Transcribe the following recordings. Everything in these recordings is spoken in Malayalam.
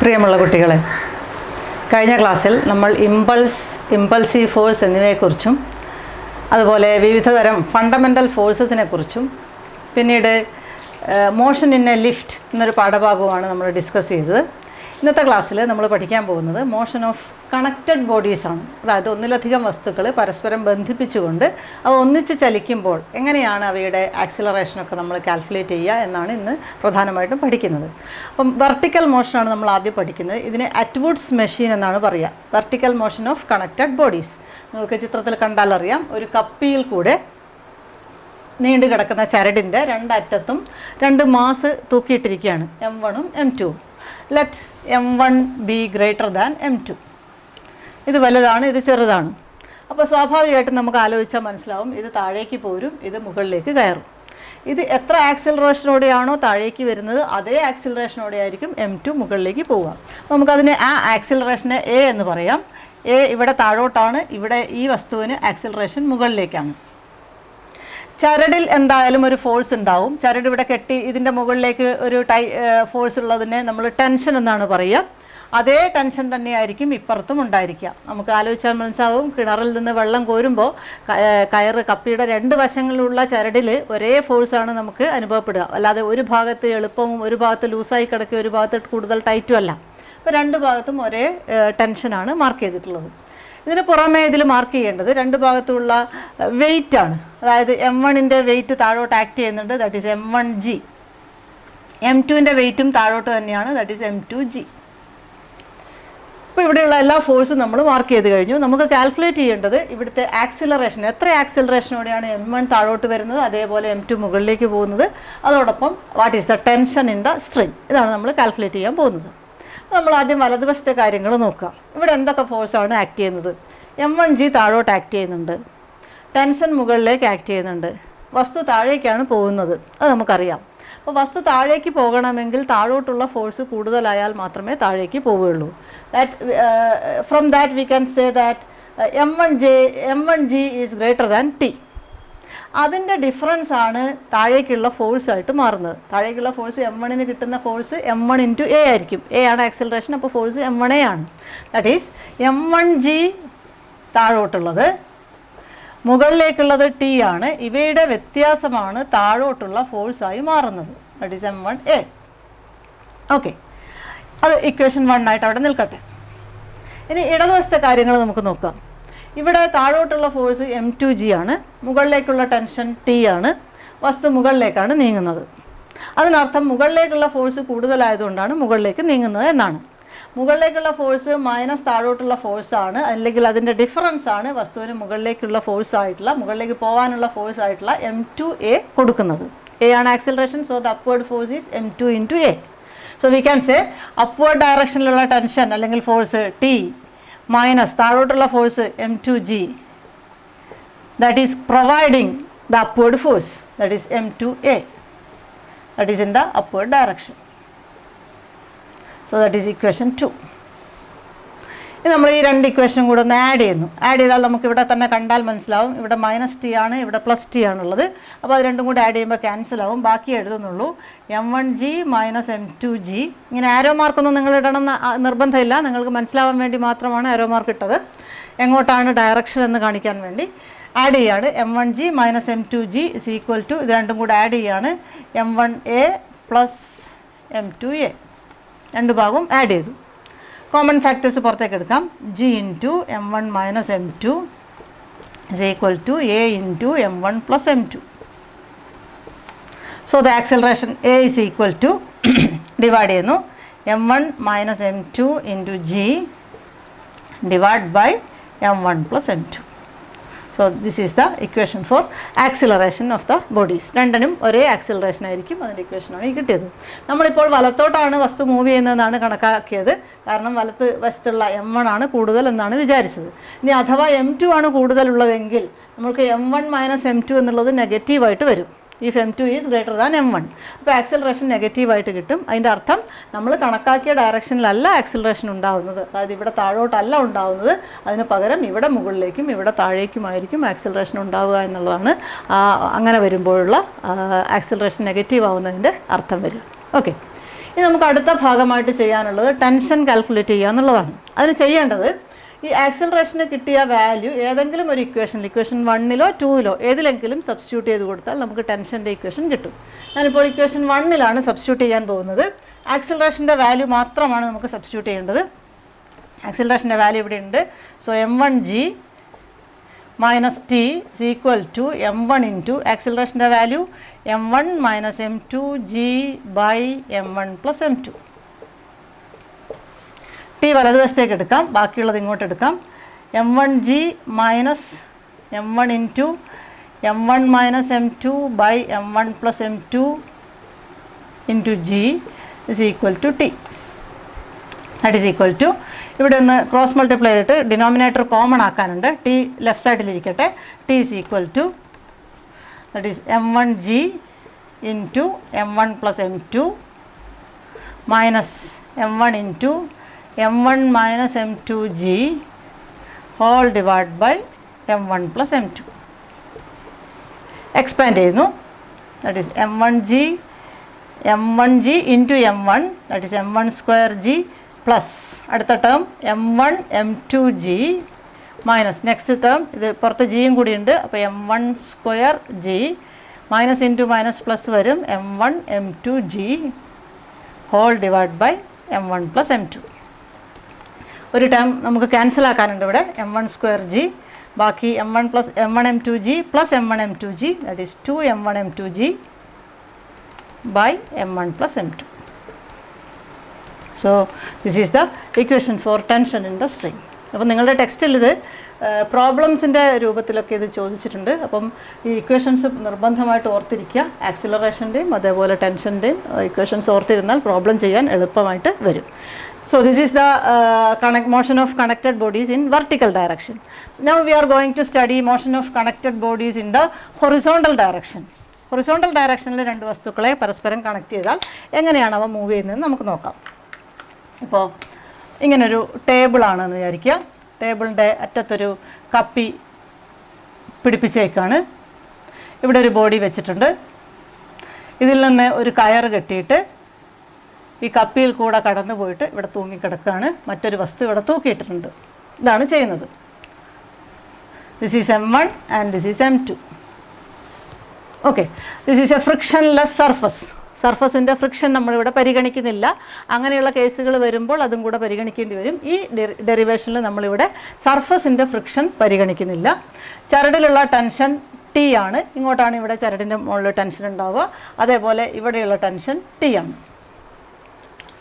പ്രിയമുള്ള കുട്ടികളെ, കഴിഞ്ഞ ക്ലാസ്സിൽ നമ്മൾ ഇമ്പൾസീവ് ഫോഴ്സ് എന്നിവയെക്കുറിച്ചും അതുപോലെ വിവിധതരം ഫണ്ടമെൻ്റൽ ഫോഴ്സസിനെ കുറിച്ചും പിന്നീട് മോഷൻ ഇൻ എ ലിഫ്റ്റ് എന്നൊരു പാഠഭാഗവുമാണ് നമ്മൾ ഡിസ്കസ് ചെയ്തത്. ഇന്നത്തെ ക്ലാസ്സിൽ നമ്മൾ പഠിക്കാൻ പോകുന്നത് മോഷൻ ഓഫ് കണക്റ്റഡ് ബോഡീസാണ്. അതായത് ഒന്നിലധികം വസ്തുക്കൾ പരസ്പരം ബന്ധിപ്പിച്ചുകൊണ്ട് അവ ഒന്നിച്ച് ചലിക്കുമ്പോൾ എങ്ങനെയാണ് അവയുടെ ആക്സിലറേഷനൊക്കെ നമ്മൾ കാൽക്കുലേറ്റ് ചെയ്യുക എന്നാണ് ഇന്ന് പ്രധാനമായിട്ടും പഠിക്കുന്നത്. അപ്പം വെർട്ടിക്കൽ മോഷനാണ് നമ്മൾ ആദ്യം പഠിക്കുന്നത്. ഇതിനെ അറ്റ്വുഡ്സ് മെഷീൻ എന്നാണ് പറയുക. Vertical motion of connected bodies നിങ്ങൾക്ക് ചിത്രത്തിൽ കണ്ടാലറിയാം. ഒരു കപ്പിയിൽ കൂടെ നീണ്ടു കിടക്കുന്ന ചരടിൻ്റെ രണ്ടറ്റത്തും രണ്ട് മാസ് തൂക്കിയിട്ടിരിക്കുകയാണ്, M1ഉം M2ഉം. Let M1 be greater than M2. ഇത് വലുതാണ്, ഇത് ചെറുതാണ്. അപ്പോൾ സ്വാഭാവികമായിട്ടും നമുക്ക് ആലോചിച്ചാൽ മനസ്സിലാവും, ഇത് താഴേക്ക് പോരും, ഇത് മുകളിലേക്ക് കയറും. ഇത് എത്ര ആക്സിലറേഷനോടെയാണോ താഴേക്ക് വരുന്നത് അതേ ആക്സിലറേഷനോടെ ആയിരിക്കും M2 മുകളിലേക്ക് പോവുക. നമുക്കതിനെ ആ ആക്സിലറേഷനെ A എന്ന് പറയാം. A ഇവിടെ താഴോട്ടാണ്, ഇവിടെ ഈ വസ്തുവിന് ആക്സിലറേഷൻ മുകളിലേക്കാണ്. ചരടിൽ എന്തായാലും ഒരു ഫോഴ്സ് ഉണ്ടാവും. ചരട് ഇവിടെ കെട്ടി ഇതിൻ്റെ മുകളിലേക്ക് ഒരു ഫോഴ്സ് ഉള്ളതിനെ നമ്മൾ ടെൻഷൻ എന്നാണ് പറയുക. അതേ ടെൻഷൻ തന്നെയായിരിക്കും ഇപ്പുറത്തും ഉണ്ടായിരിക്കുക. നമുക്ക് ആലോചിച്ചാൽ മനസ്സിലാവും, കിണറിൽ നിന്ന് വെള്ളം കോരുമ്പോൾ കയറ് കപ്പിയുടെ രണ്ട് വശങ്ങളിലുള്ള ചരടിൽ ഒരേ ഫോഴ്സാണ് നമുക്ക് അനുഭവപ്പെടുക. അല്ലാതെ ഒരു ഭാഗത്ത് എളുപ്പവും ഒരു ഭാഗത്ത് ലൂസായി കിടക്കുക, ഒരു ഭാഗത്ത് കൂടുതൽ ടൈറ്റും അല്ല. അപ്പോൾ രണ്ട് ഭാഗത്തും ഒരേ ടെൻഷനാണ് മാർക്ക് ചെയ്തിട്ടുള്ളത്. ഇതിന് പുറമേ ഇതിൽ മാർക്ക് ചെയ്യേണ്ടത് രണ്ട് ഭാഗത്തുള്ള വെയിറ്റാണ്. അതായത് M1ൻ്റെ വെയിറ്റ് താഴോട്ട് ആക്ട് ചെയ്യുന്നുണ്ട്, ദാറ്റ് ഈസ് M1G. M2ൻ്റെ വെയിറ്റും താഴോട്ട് തന്നെയാണ്, ദാറ്റ് ഈസ് M2G. അപ്പോൾ ഇവിടെയുള്ള എല്ലാ ഫോഴ്സും നമ്മൾ മാർക്ക് ചെയ്ത് കഴിഞ്ഞു. നമുക്ക് കാൽക്കുലേറ്റ് ചെയ്യേണ്ടത് ഇവിടുത്തെ ആക്സിലറേഷൻ, എത്ര ആക്സിലറേഷനോടെയാണ് M1 താഴോട്ട് വരുന്നത്, അതേപോലെ M2 മുകളിലേക്ക് പോകുന്നത്, അതോടൊപ്പം what is the tension in the string. ഇതാണ് നമ്മൾ കാൽക്കുലേറ്റ് ചെയ്യാൻ പോകുന്നത്. നമ്മൾ ആദ്യം വലതുവശത്തെ കാര്യങ്ങൾ നോക്കുക. ഇവിടെ എന്തൊക്കെ ഫോഴ്സാണ് ആക്ട് ചെയ്യുന്നത്? M1G താഴോട്ട് ആക്ട് ചെയ്യുന്നുണ്ട്, ടെൻഷൻ മുകളിലേക്ക് ആക്ട് ചെയ്യുന്നുണ്ട്, വസ്തു താഴേക്കാണ് പോകുന്നത്, അത് നമുക്കറിയാം. അപ്പോൾ വസ്തു താഴേക്ക് പോകണമെങ്കിൽ താഴോട്ടുള്ള ഫോഴ്സ് കൂടുതലായാൽ മാത്രമേ താഴേക്ക് പോവുകയുള്ളൂ. From that we can say that M1G is greater than T. അതിൻ്റെ ഡിഫറൻസ് ആണ് താഴേക്കുള്ള ഫോഴ്സായിട്ട് മാറുന്നത്. താഴേക്കുള്ള ഫോഴ്സ് M1ന് കിട്ടുന്ന ഫോഴ്സ് M1 × A ആയിരിക്കും. A ആണ് ആക്സിലറേഷൻ, അപ്പോൾ ഫോഴ്സ് M1A ആണ്. ദാറ്റ് ഈസ് M1G താഴോട്ടുള്ളത്, മുകളിലേക്കുള്ളത് T ആണ്. ഇവയുടെ വ്യത്യാസമാണ് താഴോട്ടുള്ള ഫോഴ്സായി മാറുന്നത്. That is M1A. ഓക്കെ, അത് ഇക്വേഷൻ 1 ആയിട്ട് അവിടെ നിൽക്കട്ടെ. ഇനി ഇടതുവശത്തെ കാര്യങ്ങൾ നമുക്ക് നോക്കാം. ഇവിടെ താഴോട്ടുള്ള ഫോഴ്സ് M2G ആണ്, മുകളിലേക്കുള്ള ടെൻഷൻ T ആണ്, വസ്തു മുകളിലേക്കാണ് നീങ്ങുന്നത്. അതിനർത്ഥം മുകളിലേക്കുള്ള ഫോഴ്സ് കൂടുതലായതുകൊണ്ടാണ് മുകളിലേക്ക് നീങ്ങുന്നത് എന്നാണ്. മുകളിലേക്കുള്ള ഫോഴ്സ് മൈനസ് താഴോട്ടുള്ള ഫോഴ്സാണ്, അല്ലെങ്കിൽ അതിൻ്റെ ഡിഫറൻസ് ആണ് വസ്തുവിന് മുകളിലേക്കുള്ള ഫോഴ്സായിട്ടുള്ള, മുകളിലേക്ക് പോകാനുള്ള ഫോഴ്സായിട്ടുള്ള M2A കൊടുക്കുന്നത്. A ആണ് acceleration, so the upward force is M2 × A. So we can say upward ഡയറക്ഷനിലുള്ള ടെൻഷൻ അല്ലെങ്കിൽ ഫോഴ്സ് T മൈനസ് താഴോട്ടുള്ള force M2G, that is providing the upward force, that is M2A, that is in the upward direction. So that is equation 2. ഇനി നമ്മൾ ഈ രണ്ട് ഇക്വേഷനും കൂടെ ഒന്ന് ആഡ് ചെയ്യുന്നു. ആഡ് ചെയ്താൽ നമുക്ക് ഇവിടെ തന്നെ കണ്ടാൽ മനസ്സിലാവും, ഇവിടെ -T ആണ്, ഇവിടെ +T ആണുള്ളത്. അപ്പോൾ അത് രണ്ടും കൂടെ ആഡ് ചെയ്യുമ്പോൾ ക്യാൻസൽ ആവും, ബാക്കി എഴുതുന്നുള്ളൂ M1G - M2G. ഇങ്ങനെ ആരോ മാർക്കൊന്നും നിങ്ങൾ ഇടണം നിർബന്ധമില്ല, നിങ്ങൾക്ക് മനസ്സിലാവാൻ വേണ്ടി മാത്രമാണ് ആരോ മാർക്ക് ഇട്ടത്. എങ്ങോട്ടാണ് ഡയറക്ഷൻ എന്ന് കാണിക്കാൻ വേണ്ടി ആഡ് ചെയ്യാണ്. M1G - M2G is equal to, ഇത് രണ്ടും കൂടെ ആഡ് ചെയ്യാണ്, M1A + M2A. രണ്ട് ഭാഗവും ആഡ് ചെയ്തു. കോമൺ ഫാക്ടേഴ്സ് പുറത്തേക്ക് എടുക്കാം. G × M1 - M2 is equal to A × M1 + M2. So the acceleration A is equal to divide ചെയ്യുന്നു M1 - M2 × G divided by M1 + M2. So this is the equation for acceleration of the bodies. രണ്ടിനും ഒരേ ആക്സിലറേഷൻ ആയിരിക്കും. അതിൻ്റെ ഇക്വേഷനാണ് ഈ കിട്ടിയത്. നമ്മളിപ്പോൾ വലത്തോട്ടാണ് വസ്തു മൂവ് ചെയ്യുന്നതെന്നാണ് കണക്കാക്കിയത്. കാരണം വലത്ത് വശത്തുള്ള M1 ആണ് കൂടുതൽ എന്നാണ് വിചാരിച്ചത്. ഇനി അഥവാ M2 ആണ് കൂടുതലുള്ളതെങ്കിൽ നമുക്ക് M1 - M2 എന്നുള്ളത് നെഗറ്റീവായിട്ട് വരും. if M2 is greater than M1. അപ്പോൾ ആക്സിലറേഷൻ നെഗറ്റീവായിട്ട് കിട്ടും. അതിൻ്റെ അർത്ഥം നമ്മൾ കണക്കാക്കിയ ഡയറക്ഷനിലല്ല ആക്സിലറേഷൻ ഉണ്ടാകുന്നത്, അതായത് ഇവിടെ താഴോട്ടല്ല ഉണ്ടാകുന്നത്, അതിന് പകരം ഇവിടെ മുകളിലേക്കും ഇവിടെ താഴേക്കുമായിരിക്കും ആക്സിലറേഷൻ ഉണ്ടാവുക എന്നുള്ളതാണ്. അങ്ങനെ വരുമ്പോഴുള്ള ആക്സിലറേഷൻ നെഗറ്റീവ് ആവുന്നതിൻ്റെ അർത്ഥം വരിക. ഓക്കെ, ഇനി നമുക്ക് അടുത്ത ഭാഗമായിട്ട് ചെയ്യാനുള്ളത് ടെൻഷൻ കാൽക്കുലേറ്റ് ചെയ്യുക എന്നുള്ളതാണ്. അതിന് ചെയ്യേണ്ടത് ഈ ആക്സിലറേഷന് കിട്ടിയ വാല്യൂ ഏതെങ്കിലും ഒരു ഇക്വേഷൻ 1-ലോ 2-ലോ ഏതിലെങ്കിലും സബ്സ്റ്റിറ്റ്യൂട്ട് ചെയ്ത് കൊടുത്താൽ നമുക്ക് ടെൻഷൻ്റെ ഇക്വേഷൻ കിട്ടും. ഞാനിപ്പോൾ ഇക്വേഷൻ 1-ലാണ് സബ്സ്റ്റിറ്റ്യൂട്ട് ചെയ്യാൻ പോകുന്നത്. ആക്സിലറേഷൻ്റെ വാല്യൂ മാത്രമാണ് നമുക്ക് സബ്സ്റ്റിറ്റ്യൂട്ട് ചെയ്യേണ്ടത്. ആക്സിലറേഷൻ്റെ വാല്യൂ ഇവിടെ ഉണ്ട്. So m1g minus t is equal to m1 into acceleration value m1 minus m2g by m1 plus m2. t വലതുവശത്തേക്ക് എടുക്കാം, ബാക്കിയുള്ളത് ഇങ്ങോട്ട് എടുക്കാം. m1g minus m1 into m1 minus m2 by m1 plus m2 into g is equal to t. That is equal to, ഇവിടെ ഒന്ന് ക്രോസ് മൾട്ടിപ്ലൈ ചെയ്തിട്ട് ഡിനോമിനേറ്റർ കോമൺ ആക്കാനുണ്ട്. ടി ലെഫ്റ്റ് സൈഡിലിരിക്കട്ടെ. T is equal to that is m1g into m1 plus m2 minus m1 into m1 minus m2g whole divide by m1 plus m2. Expand ചെയ്യുന്നു. That is m1g into m1 that is m1 square g plus അടുത്ത term m1 m2g minus next term ഇത് പുറത്ത് ജിയും കൂടിയുണ്ട്. അപ്പോൾ m1 square g minus into minus plus വരും m1 m2g whole divide by m1 plus m2. ഒരു ടേം നമുക്ക് ക്യാൻസൽ ആക്കാനുണ്ട് ഇവിടെ. m1 സ്ക്വയർ g ബാക്കി m1 plus m1 m2g plus m1 m2g that is 2m1 m2g by m1 plus m2. So this is the equation for tension in the string. അപ്പം നിങ്ങളുടെ ടെക്സ്റ്റിൽ ഇത് പ്രോബ്ലംസിൻ്റെ രൂപത്തിലൊക്കെ ഇത് ചോദിച്ചിട്ടുണ്ട്. അപ്പം ഈ ഇക്വേഷൻസ് നിർബന്ധമായിട്ട് ഓർത്തിരിക്കുക. ആക്സിലറേഷൻ്റെയും അതേപോലെ ടെൻഷൻ്റെയും ഇക്വേഷൻസ് ഓർത്തിരുന്നാൽ പ്രോബ്ലം ചെയ്യാൻ എളുപ്പമായിട്ട് വരും. So this is the motion of connected bodies in vertical direction. Now we are going to study motion of connected bodies in the horizontal direction. Horizontal ഡയറക്ഷനിൽ രണ്ട് വസ്തുക്കളെ പരസ്പരം കണക്ട് ചെയ്താൽ എങ്ങനെയാണ് അവ മൂവ് ചെയ്യുന്നതെന്ന് നമുക്ക് നോക്കാം. ഇപ്പോൾ ഇങ്ങനൊരു ടേബിളാണെന്ന് വിചാരിക്കുക. ടേബിളിൻ്റെ അറ്റത്തൊരു കപ്പി പിടിപ്പിച്ചേക്കാണ്. ഇവിടെ ഒരു ബോഡി വെച്ചിട്ടുണ്ട്. ഇതിൽ നിന്ന് ഒരു കയർ കെട്ടിയിട്ട് ഈ കപ്പിയിൽ കൂടെ കടന്നു പോയിട്ട് ഇവിടെ തൂങ്ങിക്കിടക്കുകയാണ്. മറ്റൊരു വസ്തു ഇവിടെ തൂക്കിയിട്ടിട്ടുണ്ട്. ഇതാണ് ചെയ്യുന്നത്. This is m1 and this is m2. Okay, this is a frictionless surface. സർഫസിൻ്റെ ഫ്രിക്ഷൻ നമ്മളിവിടെ പരിഗണിക്കുന്നില്ല. അങ്ങനെയുള്ള കേസുകൾ വരുമ്പോൾ അതും കൂടെ പരിഗണിക്കേണ്ടി വരും. ഈ ഡെറിവേഷനിൽ നമ്മളിവിടെ സർഫസിൻ്റെ ഫ്രിക്ഷൻ പരിഗണിക്കുന്നില്ല. ചരടിലുള്ള ടെൻഷൻ ടി ആണ്. ഇങ്ങോട്ടാണ് ഇവിടെ ചരടിൻ്റെ മുകളിൽ ടെൻഷൻ ഉണ്ടാവുക. അതേപോലെ ഇവിടെയുള്ള ടെൻഷൻ ടി ആണ്.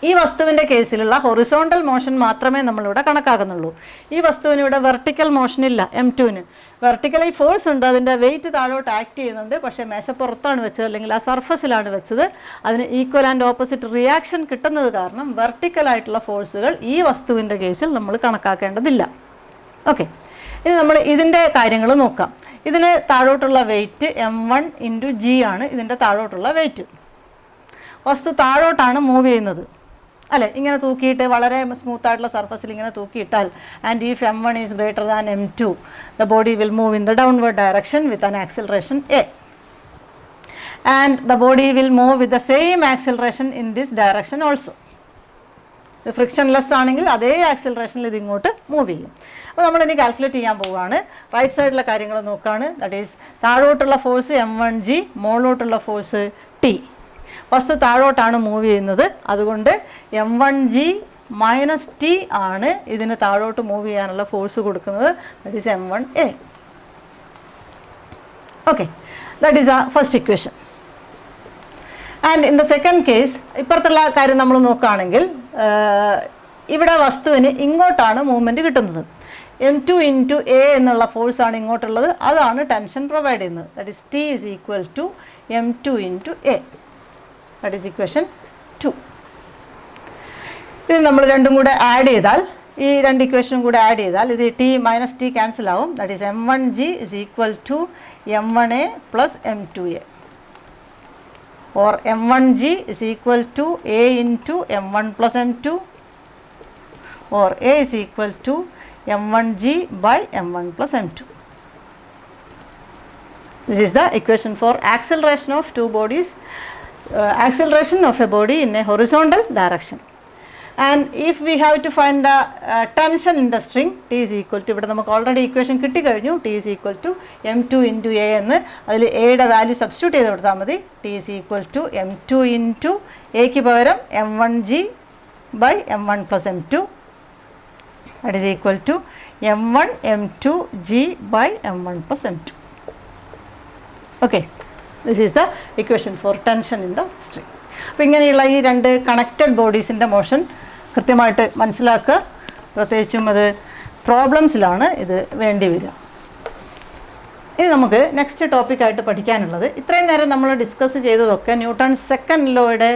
ഈ വസ്തുവിൻ്റെ കേസിലുള്ള ഹൊറിസോണ്ടൽ മോഷൻ മാത്രമേ നമ്മളിവിടെ കണക്കാക്കുന്നുള്ളൂ. ഈ വസ്തുവിന് ഇവിടെ വെർട്ടിക്കൽ മോഷൻ ഇല്ല. m2-ന് വെർട്ടിക്കലി ഫോഴ്സ് ഉണ്ട്. അതിൻ്റെ വെയിറ്റ് താഴോട്ട് ആക്ട് ചെയ്യുന്നുണ്ട്. പക്ഷേ മേശപ്പുറത്താണ് വെച്ചത്, അല്ലെങ്കിൽ ആ സർഫസിലാണ് വെച്ചത്. അതിന് ഈക്വൽ ആൻഡ് ഓപ്പോസിറ്റ് റിയാക്ഷൻ കിട്ടുന്നത് കാരണം വെർട്ടിക്കലായിട്ടുള്ള ഫോഴ്സുകൾ ഈ വസ്തുവിൻ്റെ കേസിൽ നമ്മൾ കണക്കാക്കേണ്ടതില്ല. ഓക്കെ, ഇനി നമ്മൾ ഇതിൻ്റെ കാര്യങ്ങൾ നോക്കാം. ഇതിന് താഴോട്ടുള്ള വെയിറ്റ് m1 × g ആണ്. ഇതിൻ്റെ താഴോട്ടുള്ള വെയിറ്റ്. വസ്തു താഴോട്ടാണ് മൂവ് ചെയ്യുന്നത് അല്ലേ? ഇങ്ങനെ തൂക്കിയിട്ട് വളരെ സ്മൂത്തായിട്ടുള്ള സർഫസിൽ ഇങ്ങനെ തൂക്കിയിട്ടാൽ and if m1 is greater than m2 the body will move in the downward direction with an acceleration a and the body will move with the same acceleration in this direction also. ഇത് ഫ്രിക്ഷൻലെസ് ആണെങ്കിൽ അതേ ആക്സിലറേഷനിൽ ഇത് ഇങ്ങോട്ട് മൂവ് ചെയ്യും. അപ്പോൾ നമ്മളിനി കാൽക്കുലേറ്റ് ചെയ്യാൻ പോവുകയാണ്. റൈറ്റ് സൈഡിലെ കാര്യങ്ങൾ നോക്കുകയാണ്. ദാറ്റ് ഈസ് താഴോട്ടുള്ള ഫോഴ്സ് m1g, മുകളിലോട്ടുള്ള ഫോഴ്സ് t. വസ്തു താഴോട്ടാണ് മൂവ് ചെയ്യുന്നത്. അതുകൊണ്ട് m1g മൈനസ് ടി ആണ് ഇതിന് താഴോട്ട് മൂവ് ചെയ്യാനുള്ള ഫോഴ്സ് കൊടുക്കുന്നത്. That is m1a. Okay, that is ആ first equation. And in the second case ഇപ്പുറത്തുള്ള കാര്യം നമ്മൾ നോക്കുകയാണെങ്കിൽ ഇവിടെ വസ്തുവിന് ഇങ്ങോട്ടാണ് മൂവ്മെൻറ്റ് കിട്ടുന്നത്. m2 × a എന്നുള്ള ഫോഴ്സാണ് ഇങ്ങോട്ടുള്ളത്. അതാണ് ടെൻഷൻ പ്രൊവൈഡ് ചെയ്യുന്നത്. That is t is equal to m2 × a. That is equation 2. ഇത് നമ്മൾ രണ്ടും കൂടെ ആഡ് ചെയ്താൽ, ഈ രണ്ട് ഇക്വേഷനും കൂടെ ആഡ് ചെയ്താൽ ഇത് ടി മൈനസ് ടി ക്യാൻസൽ ആവും. That is m1g is equal to m1a plus m2a or m1g is equal to a × m1 plus m2 or a is equal to m1g by m1 plus m2. This is the equation for acceleration of two bodies acceleration of a body in a horizontal direction. And if we have to find the tension in the string, T is equal to, ഇവിടെ നമുക്ക് ഓൾറെഡി ഇക്വേഷൻ കിട്ടിക്കഴിഞ്ഞു, T is equal to m2 into a എന്ന്, അതിൽ എയുടെ വാല്യൂ സബ്സ്റ്റിറ്റ്യൂട്ട് ചെയ്ത് കൊടുത്താൽ മതി. T is equal to m2 into എക്ക് പകരം m1g by m1 plus m2, that is equal to m1 m2g by m1 plus m2. Okay, this is the equation for tension in the string. അപ്പോൾ ഇങ്ങനെയുള്ള ഈ രണ്ട് കണക്റ്റഡ് ബോഡീസിൻ്റെ മോഷൻ കൃത്യമായിട്ട് മനസ്സിലാക്കുക. പ്രത്യേകിച്ചും അത് പ്രോബ്ലംസിലാണ് ഇത് വേണ്ടി വരിക. ഇനി നമുക്ക് നെക്സ്റ്റ് ടോപ്പിക്കായിട്ട് പഠിക്കാനുള്ളത്, ഇത്രയും നേരം നമ്മൾ ഡിസ്കസ് ചെയ്തതൊക്കെ ന്യൂട്ടൺ സെക്കൻഡ് ലോയുടെ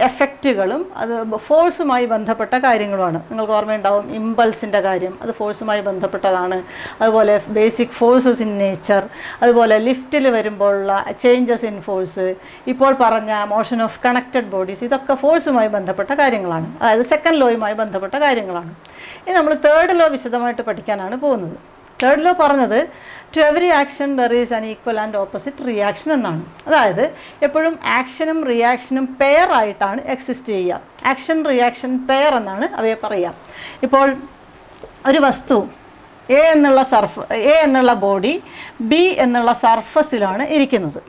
എഫക്റ്റുകളും അത് ഫോഴ്സുമായി ബന്ധപ്പെട്ട കാര്യങ്ങളുമാണ്. നിങ്ങൾക്ക് ഓർമ്മയുണ്ടാവും ഇമ്പൾസിൻ്റെ കാര്യം, അത് ഫോഴ്സുമായി ബന്ധപ്പെട്ടതാണ്. അതുപോലെ ബേസിക് ഫോഴ്സസ് ഇൻ നേച്ചർ, അതുപോലെ ലിഫ്റ്റിൽ വരുമ്പോഴുള്ള ചേഞ്ചസ് ഇൻ ഫോഴ്സ്, ഇപ്പോൾ പറഞ്ഞ മോഷൻ ഓഫ് കണക്റ്റഡ് ബോഡീസ്, ഇതൊക്കെ ഫോഴ്സുമായി ബന്ധപ്പെട്ട കാര്യങ്ങളാണ്, അതായത് സെക്കൻഡ് ലോയുമായി ബന്ധപ്പെട്ട കാര്യങ്ങളാണ്. ഇനി നമ്മൾ തേർഡ് ലോ വിശദമായിട്ട് പഠിക്കാനാണ് പോകുന്നത്. തേർഡ് ലോ പറഞ്ഞത് to every action there is an equal and opposite reaction എന്നാണ്. അതായത് എപ്പോഴും ആക്ഷനും റിയാക്ഷനും പെയർ ആയിട്ടാണ് എക്സിസ്റ്റ് ചെയ്യുക. ആക്ഷൻ റിയാക്ഷൻ പെയർ എന്നാണ് അവയെ പറയുക. ഇപ്പോൾ ഒരു വസ്തു എ എന്നുള്ള ബോഡി ബി എന്നുള്ള സർഫസിലാണ് ഇരിക്കുന്നത്.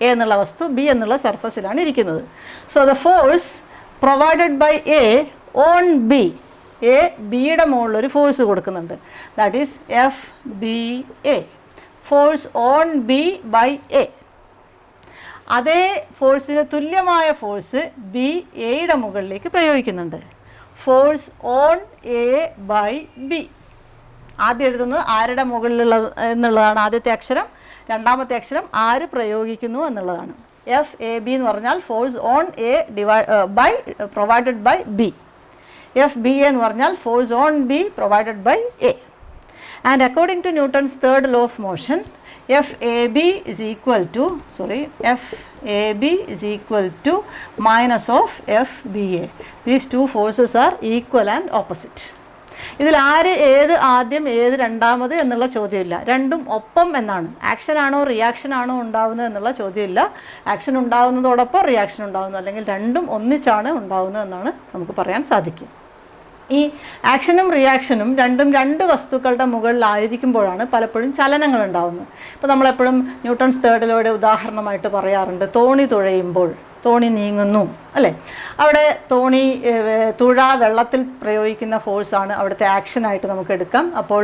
എ എന്നുള്ള വസ്തു ബി എന്നുള്ള സർഫസിലാണ് ഇരിക്കുന്നത്. So the force provided by A on B, A ബിയുടെ മുകളിലൊരു ഫോഴ്സ് കൊടുക്കുന്നുണ്ട്, that is F B A, force on B by A. അതേ ഫോഴ്സിന് തുല്യമായ ഫോഴ്സ് ബി എയുടെ മുകളിലേക്ക് പ്രയോഗിക്കുന്നുണ്ട്, force on A by B. ആദ്യം എഴുതുന്നത് ആരുടെ മുകളിലുള്ള എന്നുള്ളതാണ് ആദ്യത്തെ അക്ഷരം, രണ്ടാമത്തെ അക്ഷരം ആര് പ്രയോഗിക്കുന്നു എന്നുള്ളതാണ്. എഫ് എ ബി എന്ന് പറഞ്ഞാൽ force on A by provided by b. F b എന്ന് പറഞ്ഞാൽ force on b provided by a. And according to Newton's third law of motion, f A B is equal to minus of F B a. These two forces are equal and opposite. ഇതിൽ ആര് ഏത് ആദ്യം ഏത് രണ്ടാമത് എന്നുള്ള ചോദ്യമില്ല, രണ്ടും ഒപ്പം എന്നാണ്. ആക്ഷൻ ആണോ റിയാക്ഷൻ ആണോ ഉണ്ടാവുന്നത് എന്നുള്ള ചോദ്യമില്ല. ആക്ഷൻ ഉണ്ടാവുന്നതോടൊപ്പം റിയാക്ഷൻ ഉണ്ടാവുന്നു, അല്ലെങ്കിൽ രണ്ടും ഒന്നിച്ചാണ് ഉണ്ടാവുന്നത് എന്നാണ് നമുക്ക് പറയാൻ സാധിക്കും. ഈ ആക്ഷനും റിയാക്ഷനും രണ്ടും രണ്ട് വസ്തുക്കളുടെ മുകളിലായിരിക്കുമ്പോഴാണ് പലപ്പോഴും ചലനങ്ങൾ ഉണ്ടാകുന്നത്. ഇപ്പോൾ നമ്മളെപ്പോഴും ന്യൂട്ടൺസ് തേർഡ് ലോയുടെ ഉദാഹരണമായിട്ട് പറയാറുണ്ട്, തോണി തുഴയുമ്പോൾ തോണി നീങ്ങുന്നു അല്ലേ, അവിടെ തുഴ വെള്ളത്തിൽ പ്രയോഗിക്കുന്ന ഫോഴ്സാണ് അവിടുത്തെ ആക്ഷനായിട്ട് നമുക്ക് എടുക്കാം. അപ്പോൾ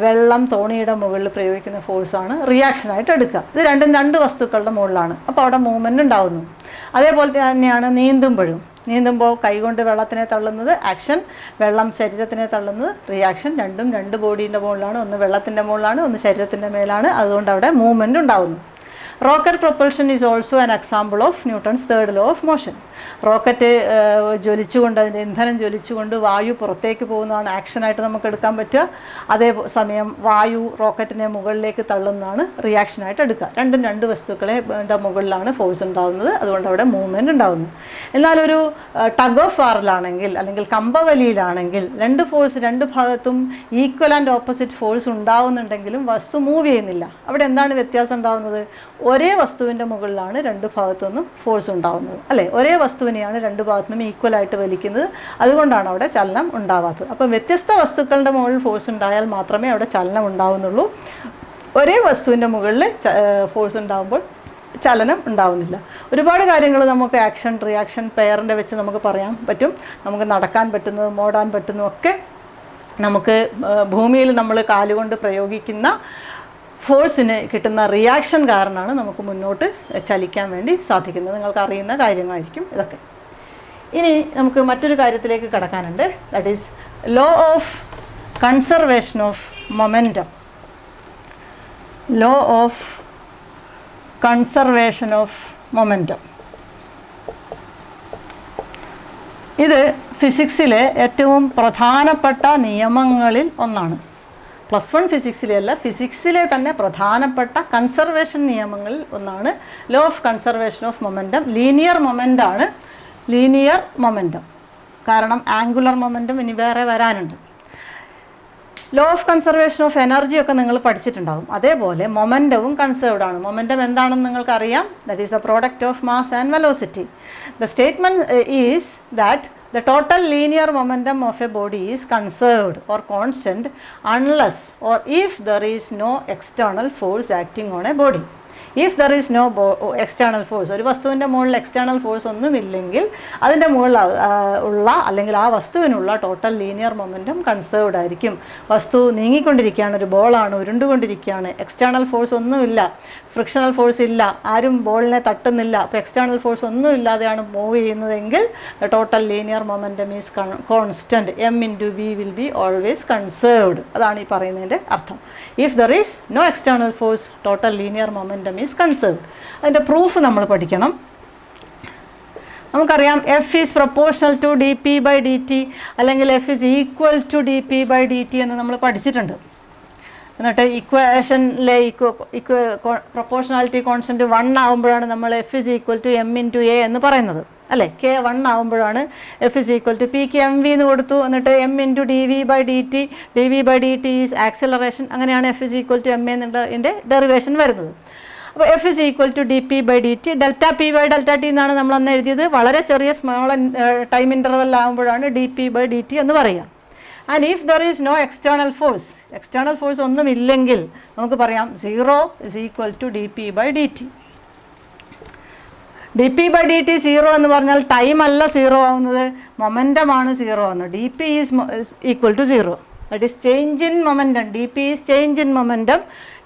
വെള്ളം തോണിയുടെ മുകളിൽ പ്രയോഗിക്കുന്ന ഫോഴ്സാണ് റിയാക്ഷനായിട്ട് എടുക്കുക. ഇത് രണ്ടും രണ്ട് വസ്തുക്കളുടെ മുകളിലാണ്, അപ്പോൾ അവിടെ മൂവ്മെൻറ്റ് ഉണ്ടാകുന്നു. അതേപോലെ തന്നെയാണ് നീന്തുമ്പോൾ കൈകൊണ്ട് വെള്ളത്തിനെ തള്ളുന്നത് ആക്ഷൻ, വെള്ളം ശരീരത്തിനെ തള്ളുന്നത് റിയാക്ഷൻ. രണ്ടും രണ്ട് ബോഡീൻ്റെ മുകളിലാണ്, ഒന്ന് വെള്ളത്തിൻ്റെ മുകളിലാണ്, ഒന്ന് ശരീരത്തിൻ്റെ മേലാണ്. അതുകൊണ്ട് അവിടെ മൂവ്മെൻറ്റ് ഉണ്ടാകുന്നു. Rocket propulsion is also an example of Newton's third law of motion. Rocket ജ്വലിച്ചുകൊണ്ട്, അതിൻ്റെ ഇന്ധനം ജ്വലിച്ചുകൊണ്ട് വായു പുറത്തേക്ക് പോകുന്നതാണ് ആക്ഷനായിട്ട് നമുക്ക് എടുക്കാൻ പറ്റുക. അതേ സമയം വായു റോക്കറ്റിനെ മുകളിലേക്ക് തള്ളുന്നതാണ് റിയാക്ഷനായിട്ട് എടുക്കുക. രണ്ടും രണ്ട് വസ്തുക്കളെ മുകളിലാണ് ഫോഴ്സ് ഉണ്ടാകുന്നത്, അതുകൊണ്ട് അവിടെ മൂവ്മെൻറ്റ് ഉണ്ടാകുന്നു. എന്നാൽ ഒരു ടഗ് ഓഫ് വാറിലാണെങ്കിൽ അല്ലെങ്കിൽ കമ്പവലിയിലാണെങ്കിൽ രണ്ട് ഭാഗത്തും ഈക്വൽ ആൻഡ് ഓപ്പോസിറ്റ് ഫോഴ്സ് ഉണ്ടാവുന്നുണ്ടെങ്കിലും വസ്തു മൂവ് ചെയ്യുന്നില്ല. അവിടെ എന്താണ് വ്യത്യാസം ഉണ്ടാകുന്നത്? ഒരേ വസ്തുവിൻ്റെ മുകളിലാണ് രണ്ട് ഭാഗത്തു നിന്നും ഫോഴ്സ് ഉണ്ടാകുന്നത് അല്ലേ, ഒരേ വസ്തുവിനെയാണ് രണ്ട് ഭാഗത്തു നിന്നും ഈക്വലായിട്ട് വലിക്കുന്നത്. അതുകൊണ്ടാണ് അവിടെ ചലനം ഉണ്ടാവാത്തത്. അപ്പം വ്യത്യസ്ത വസ്തുക്കളുടെ മുകളിൽ ഫോഴ്സ് ഉണ്ടായാൽ മാത്രമേ അവിടെ ചലനം ഉണ്ടാവുന്നുള്ളൂ. ഒരേ വസ്തുവിൻ്റെ മുകളിൽ ഫോഴ്സ് ഉണ്ടാകുമ്പോൾ ചലനം ഉണ്ടാവുന്നില്ല. ഒരുപാട് കാര്യങ്ങൾ നമുക്ക് ആക്ഷൻ റിയാക്ഷൻ പെയറിൻ്റെ വെച്ച് നമുക്ക് പറയാൻ പറ്റും. നമുക്ക് നടക്കാൻ പറ്റുന്നതും ഓടാൻ പറ്റുന്നതും ഒക്കെ നമുക്ക് ഭൂമിയിൽ നമ്മൾ കാലുകൊണ്ട് പ്രയോഗിക്കുന്ന ഫോഴ്സിന് കിട്ടുന്ന റിയാക്ഷൻ കാരണമാണ് നമുക്ക് മുന്നോട്ട് ചലിക്കാൻ വേണ്ടി സാധിക്കുന്നത്. നിങ്ങൾക്ക് അറിയുന്ന കാര്യങ്ങളായിരിക്കും ഇതൊക്കെ. ഇനി നമുക്ക് മറ്റൊരു കാര്യത്തിലേക്ക് കടക്കാനുണ്ട്, that is law of conservation of momentum. Law of conservation of momentum ഇത് ഫിസിക്സിലെ ഏറ്റവും പ്രധാനപ്പെട്ട നിയമങ്ങളിൽ ഒന്നാണ്. +1 ഫിസിക്സിലെ അല്ല, ഫിസിക്സിലെ തന്നെ പ്രധാനപ്പെട്ട കൺസർവേഷൻ നിയമങ്ങളിൽ ഒന്നാണ് law of conservation of momentum. Linear മൊമെൻ്റാണ് കാരണം ആംഗുലർ മൊമെൻറ്റം ഇനി വേറെ വരാനുണ്ട്. Law of conservation of energy ഒക്കെ നിങ്ങൾ പഠിച്ചിട്ടുണ്ടാകും. അതേപോലെ മൊമെൻറ്റവും കൺസേർവ്ഡ് ആണ്. മൊമെൻറ്റം എന്താണെന്ന് നിങ്ങൾക്കറിയാം. That is A product of mass and velocity. The statement is that the total linear momentum of a body is conserved or constant unless or if there is no external force acting on a body. If there is no external force, ഒരു വസ്തുവിൻ്റെ മുകളിൽ എക്സ്റ്റേണൽ ഫോഴ്സ് ഒന്നുമില്ലെങ്കിൽ അതിൻ്റെ മുകളിൽ ഉള്ള അല്ലെങ്കിൽ ആ വസ്തുവിനുള്ള ടോട്ടൽ ലീനിയർ മൊമെൻറ്റം കൺസേർവ്ഡ് ആയിരിക്കും. വസ്തു നീങ്ങിക്കൊണ്ടിരിക്കുകയാണ്, ഒരു ബോളാണ്, ഉരുണ്ടുകൊണ്ടിരിക്കുകയാണ്, എക്സ്റ്റേണൽ ഫോഴ്സ് ഒന്നുമില്ല, ഫ്രിക്ഷണൽ ഫോഴ്സ് ഇല്ല, ആരും ബോളിനെ തട്ടുന്നില്ല, അപ്പോൾ എക്സ്റ്റേണൽ ഫോഴ്സ് ഒന്നും ഇല്ലാതെയാണ് മൂവ് ചെയ്യുന്നതെങ്കിൽ the total linear momentum is constant. M into V will be always conserved. അതാണ് ഈ പറയുന്നതിൻ്റെ അർത്ഥം. If there is no external force total linear momentum is conserved. അതിൻ്റെ പ്രൂഫ് നമ്മൾ പഠിക്കണം. നമുക്കറിയാം F is proportional to D P by D T അല്ലെങ്കിൽ F is equal to D P by D T എന്ന് നമ്മൾ പഠിച്ചിട്ടുണ്ട്. എന്നിട്ട് ഇക്വേഷനിലെ പ്രൊപ്പോർഷണാലിറ്റി കോൺസ്റ്റൻറ്റ് 1 ആകുമ്പോഴാണ് നമ്മൾ F is equal to M into A എന്ന് പറയുന്നത്, അല്ലേ? കെ 1 ആകുമ്പോഴാണ് എഫ് ഇസ് ഈക്വൽ ടു പിക്ക് എം വി എന്ന് കൊടുത്തു. എന്നിട്ട് M into D V by D T, D V by D T is acceleration. അങ്ങനെയാണ് F is equal to M എന്നുള്ളതിൻ്റെ ഡെറിവേഷൻ വരുന്നത്. അപ്പോൾ F is equal to D P by D T, delta P by delta T എന്നാണ് നമ്മൾ അന്ന് എഴുതിയത്. വളരെ ചെറിയ സ്മോൾ ടൈം ഇൻ്റർവെൽ ആകുമ്പോഴാണ് d P by D T എന്ന് പറയുക. And if there is no external force, external force ഒന്നുമില്ലെങ്കിൽ നമുക്ക് പറയാം 0 is equal to D P by D T. D P by D t 0 എന്ന് പറഞ്ഞാൽ ടൈം അല്ല 0 ആവുന്നത്, മൊമെൻറ്റമാണ് 0 ആവുന്നത്. D p is equal to 0, that is change in momentum. D p is change in momentum.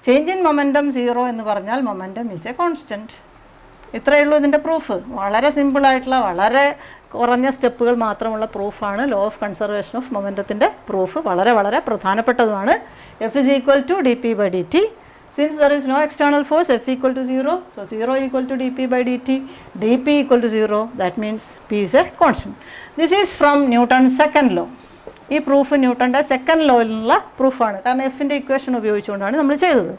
Change in momentum 0 എന്ന് പറഞ്ഞാൽ മൊമെൻറ്റം ഈസ് എ കോൺസ്റ്റൻറ്റ്. ഇത്രയേ ഉള്ളൂ ഇതിൻ്റെ പ്രൂഫ്. വളരെ സിമ്പിളായിട്ടുള്ള, വളരെ കുറഞ്ഞ സ്റ്റെപ്പുകൾ മാത്രമുള്ള പ്രൂഫാണ് ലോ ഓഫ് കൺസർവേഷൻ ഓഫ് മൊമെൻറ്റത്തിൻ്റെ പ്രൂഫ്. വളരെ വളരെ പ്രധാനപ്പെട്ടതുമാണ്. F is equal to D P by D T. Since there is no external force, F equal to 0, so 0 equal to D P by D T, D P equal to 0, that means P is a constant. This is from Newton second law. ഈ പ്രൂഫ് ന്യൂട്ടൻ്റെ സെക്കൻഡ് ലോയിൽ നിന്നുള്ള പ്രൂഫാണ്. കാരണം എഫിൻ്റെ ഇക്വേഷൻ ഉപയോഗിച്ചുകൊണ്ടാണ് നമ്മൾ ചെയ്തത്.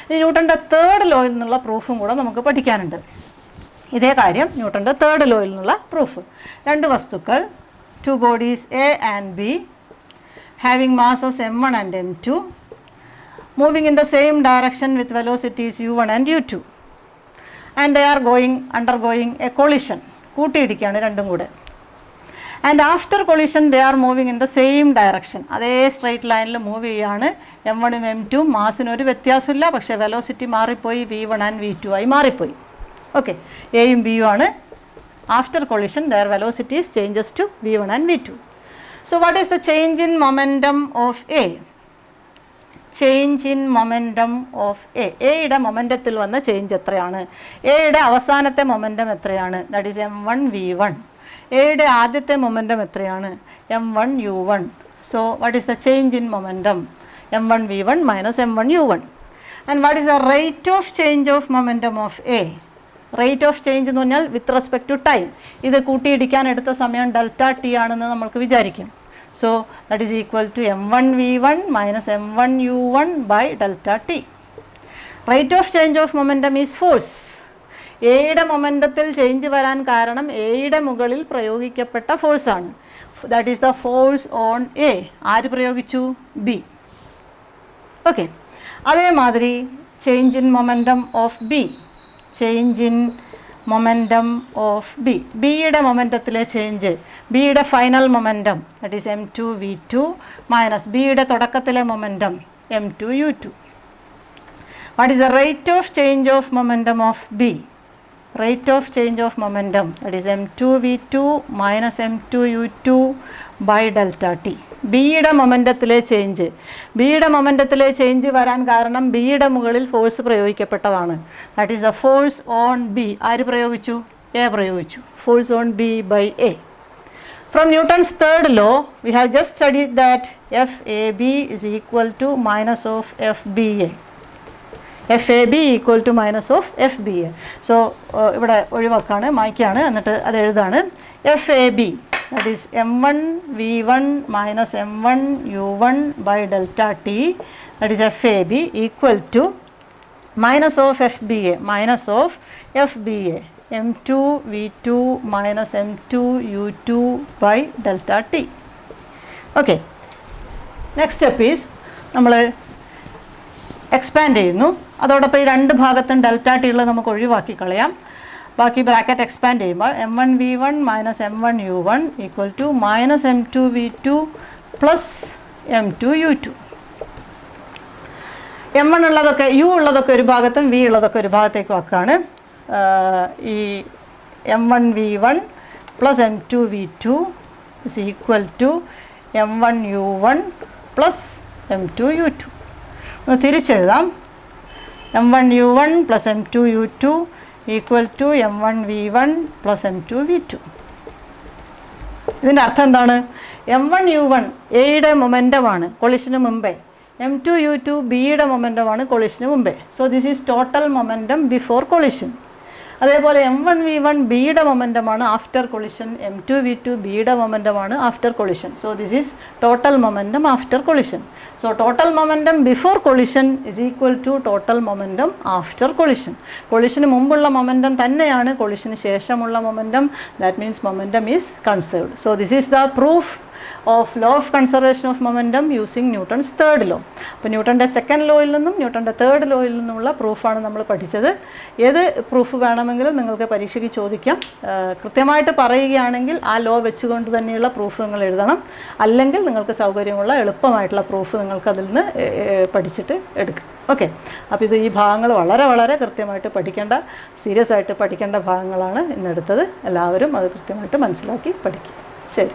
ഇനി ന്യൂട്ടൻ്റെ തേർഡ് ലോയിൽ നിന്നുള്ള പ്രൂഫും കൂടെ നമുക്ക് പഠിക്കാനുണ്ട്. ഇതേ കാര്യം ന്യൂട്ടൻ്റെ തേർഡ് ലോയിൽ നിന്നുള്ള പ്രൂഫ്. 2 വസ്തുക്കൾ, 2 bodies A and B having masses m1 and m2 moving in the same direction with velocities u1 and u2 and they are undergoing a collision. കൂട്ടിയിടിക്കുകയാണ് രണ്ടും കൂടെ. And after collision they are moving in the same direction. അതേ സ്ട്രൈറ്റ് ലൈനിൽ മൂവ് ചെയ്യുകയാണ്. m1 ഉം m2 മാസിനൊരു വ്യത്യാസമില്ല, പക്ഷേ വെലോസിറ്റി മാറിപ്പോയി, v1 ആൻഡ് v2 ആയി മാറിപ്പോയി. ഓക്കെ, എയും ബിയും ആണ്. After collision their velocities changes to v1 and v2. So what is the change in momentum of a? Change in momentum of a, എയുടെ മൊമെൻറ്റത്തിൽ വന്ന ചേഞ്ച് എത്രയാണ്? എയുടെ അവസാനത്തെ മൊമെൻറ്റം എത്രയാണ്? That is m1 v1. എയുടെ ആദ്യത്തെ മൊമെൻറ്റം എത്രയാണ്? m1 u1. So what is the change in momentum? m1 v1 minus m1 u1. And what is the rate of change of momentum of a? Rate of change എന്ന് പറഞ്ഞാൽ വിത്ത് റെസ്പെക്ട് ടു ടൈം. ഇത് കൂട്ടിയിടിക്കാൻ എടുത്ത സമയം ഡെൽറ്റ ടി ആണെന്ന് നമുക്ക് വിചാരിക്കും. So that is equal to m1 v1 minus m1 u1 by delta T. Rate of change of momentum is force. എയുടെ മൊമെൻറ്റത്തിൽ ചേഞ്ച് വരാൻ കാരണം എയുടെ മുകളിൽ പ്രയോഗിക്കപ്പെട്ട ഫോഴ്സാണ്. That is the force on A. ആര് പ്രയോഗിച്ചു? ബി. ഓക്കെ, അതേമാതിരി change in momentum of B. Change in momentum of B, ബിയുടെ മൊമെൻറ്റത്തിലെ ചേഞ്ച്, ബിയുടെ final momentum that is m2 v2 minus ബിയുടെ തുടക്കത്തിലെ momentum m2 u2. What is the rate of change of momentum of b? Rate of change of momentum that is m2 v2 minus m2 u2 by delta t. ബിയുടെ മൊമെൻറ്റത്തിലെ ചേഞ്ച്, ബിയുടെ മൊമെൻറ്റത്തിലെ ചേഞ്ച് വരാൻ കാരണം ബിയുടെ മുകളിൽ ഫോഴ്സ് പ്രയോഗിക്കപ്പെട്ടതാണ്. That is the force on B. ആര് പ്രയോഗിച്ചു? എ പ്രയോഗിച്ചു. Force on B by A. From Newton's third law we have just studied that F A B is equal to minus of F B A. F A B equal to minus of F B A. So ഇവിടെ ഒഴിവാക്കാണ്, മായ്ക്കാണ്, എന്നിട്ട് അത് എഴുതാണ്. F A B that is m1 v1 minus m1 u1 by delta t, that is FAB equal to minus of FBA, minus of FBA, m2 v2 minus m2 u2 by delta t. Okay, next step is നമ്മൾ എക്സ്പാൻഡ് ചെയ്യുന്നു. അതോടൊപ്പം ഈ രണ്ട് ഭാഗത്തും ഡെൽറ്റ ടി ഉള്ളത് നമുക്ക് ഒഴിവാക്കി കളയാം. ബാക്കി ബ്രാക്കറ്റ് എക്സ്പാൻഡ് ചെയ്യുമ്പോൾ m1v1 minus m1u1 equal to minus m2v2 plus m2u2. m1 ഉള്ളതൊക്കെ u ഉള്ളതൊക്കെ ഒരു ഭാഗത്തും v ഉള്ളതൊക്കെ ഒരു ഭാഗത്തേക്ക് വെക്കാണ്. ഈ m1v1 plus m2v2 is equal to m1u1 plus m2u2. ഒന്ന് തിരിച്ചെഴുതാം. m1u1 plus m2u2 equal to m1v1 plus m2v2. ഇതിൻ്റെ അർത്ഥം എന്താണ്? m1u1 എയുടെ മൊമെൻ്റമാണ് കൊളിഷന് മുമ്പേ, m2u2 ബിയുടെ മൊമെൻ്റമാണ് കൊളിഷന് മുമ്പേ. So this is total momentum before collision. അതേപോലെ m1v1 ബിയുടെ മൊമെൻ്റമാണ് ആഫ്റ്റർ കൊളിഷൻ, m2v2 ബിയുടെ മൊമെൻ്റമാണ് after collision. So this is total momentum after collision. So total momentum before collision is equal to total momentum after collision. കൊളിഷന് മുമ്പുള്ള മൊമെൻ്റം തന്നെയാണ് കൊളിഷന് ശേഷമുള്ള momentum. That means momentum is conserved. So this is the proof of law of conservation of momentum using Newton's third law. അപ്പോൾ ന്യൂട്ടൻ്റെ സെക്കൻഡ് ലോയിൽ നിന്നും ന്യൂട്ടൻ്റെ തേർഡ് ലോയിൽ നിന്നുമുള്ള പ്രൂഫാണ് നമ്മൾ പഠിച്ചത്. ഏത് പ്രൂഫ് വേണമെങ്കിലും നിങ്ങൾക്ക് പരീക്ഷയ്ക്ക് ചോദിക്കാം. കൃത്യമായിട്ട് പറയുകയാണെങ്കിൽ ആ ലോ വെച്ചുകൊണ്ട് തന്നെയുള്ള പ്രൂഫ് നിങ്ങൾ എഴുതണം. അല്ലെങ്കിൽ നിങ്ങൾക്ക് സൗകര്യമുള്ള എളുപ്പമായിട്ടുള്ള പ്രൂഫ് നിങ്ങൾക്ക് അതിൽ നിന്ന് പഠിച്ചിട്ട് എടുക്കാം. ഓക്കെ, അപ്പോൾ ഈ ഭാഗങ്ങൾ വളരെ വളരെ കൃത്യമായിട്ട് പഠിക്കേണ്ട, സീരിയസ് ആയിട്ട് പഠിക്കേണ്ട ഭാഗങ്ങളാണ് ഇന്നെടുത്തത്. എല്ലാവരും അത് കൃത്യമായിട്ട് മനസ്സിലാക്കി പഠിക്കുക. ശരി.